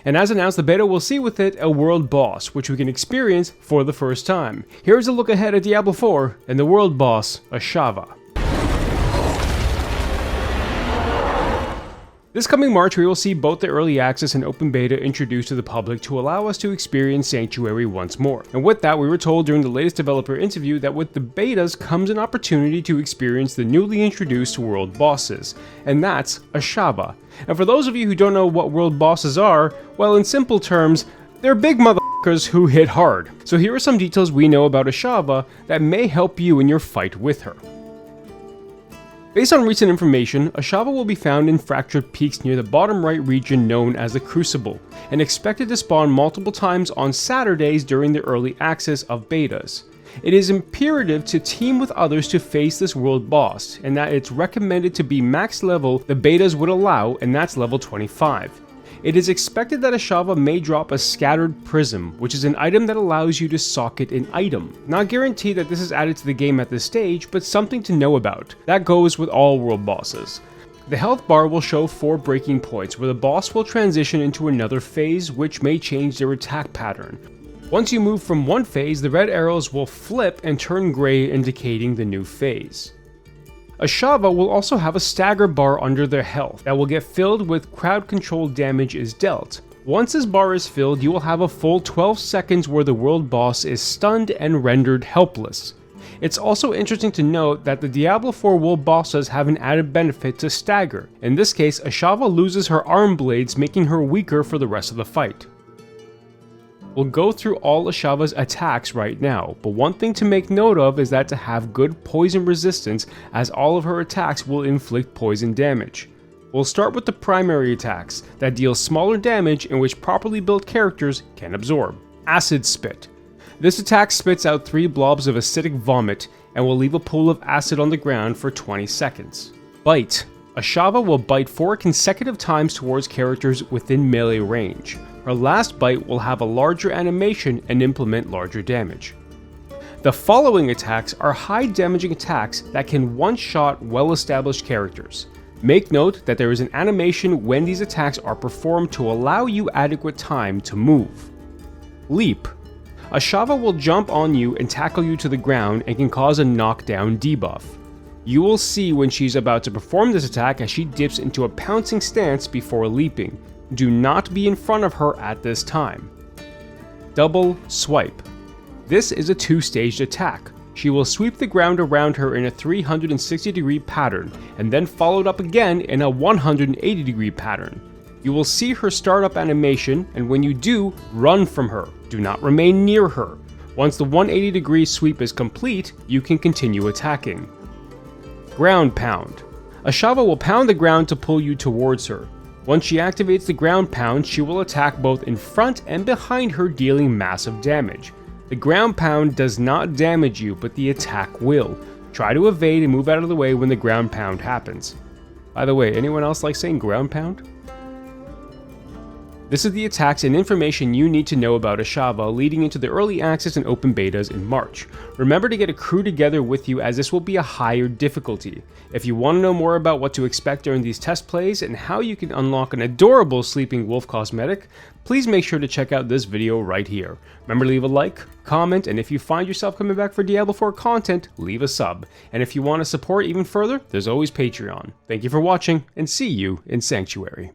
And as announced, the beta will see with it a world boss, which we can experience for the first time. Here's a look ahead at Diablo IV and the world boss, Ashava. This coming March, we will see both the early access and open beta introduced to the public to allow us to experience Sanctuary once more. And with that, we were told during the latest developer interview that with the betas comes an opportunity to experience the newly introduced world bosses, and that's Ashava. And for those of you who don't know what world bosses are, well, in simple terms, they're big motherfuckers who hit hard. So here are some details we know about Ashava that may help you in your fight with her. Based on recent information, Ashava will be found in fractured peaks near the bottom right region known as the Crucible, and expected to spawn multiple times on Saturdays during the early access of betas. It is imperative to team with others to face this world boss, and that it's recommended to be max level the betas would allow, and that's level 25. It is expected that Ashava may drop a Scattered Prism, which is an item that allows you to socket an item. Not guaranteed that this is added to the game at this stage, but something to know about. That goes with all world bosses. The health bar will show 4 breaking points, where the boss will transition into another phase, which may change their attack pattern. Once you move from one phase, the red arrows will flip and turn gray, indicating the new phase. Ashava will also have a stagger bar under their health that will get filled with crowd control damage is dealt. Once this bar is filled, you will have a full 12 seconds where the world boss is stunned and rendered helpless. It's also interesting to note that the Diablo IV world bosses have an added benefit to stagger. In this case, Ashava loses her arm blades, making her weaker for the rest of the fight. We'll go through all Ashava's attacks right now, but one thing to make note of is that to have good poison resistance, as all of her attacks will inflict poison damage. We'll start with the primary attacks that deal smaller damage and which properly built characters can absorb. Acid Spit. This attack spits out 3 blobs of acidic vomit and will leave a pool of acid on the ground for 20 seconds. Bite. Ashava will bite 4 consecutive times towards characters within melee range. Her last bite will have a larger animation and implement larger damage. The following attacks are high damaging attacks that can one-shot well-established characters. Make note that there is an animation when these attacks are performed to allow you adequate time to move. Leap. Ashava will jump on you and tackle you to the ground and can cause a knockdown debuff. You will see when she's about to perform this attack as she dips into a pouncing stance before leaping. Do not be in front of her at this time. Double Swipe. This is a 2-staged attack. She will sweep the ground around her in a 360-degree pattern, and then followed up again in a 180-degree pattern. You will see her startup animation, and when you do, run from her. Do not remain near her. Once the 180-degree sweep is complete, you can continue attacking. Ground Pound. Ashava will pound the ground to pull you towards her. Once she activates the ground pound, she will attack both in front and behind her, dealing massive damage. The ground pound does not damage you, but the attack will. Try to evade and move out of the way when the ground pound happens. By the way, anyone else like saying ground pound? This is the attacks and information you need to know about Ashava leading into the early access and open betas in March. Remember to get a crew together with you, as this will be a higher difficulty. If you want to know more about what to expect during these test plays and how you can unlock an adorable sleeping wolf cosmetic, please make sure to check out this video right here. Remember to leave a like, comment, and if you find yourself coming back for Diablo IV content, leave a sub. And if you want to support even further, there's always Patreon. Thank you for watching, and see you in Sanctuary.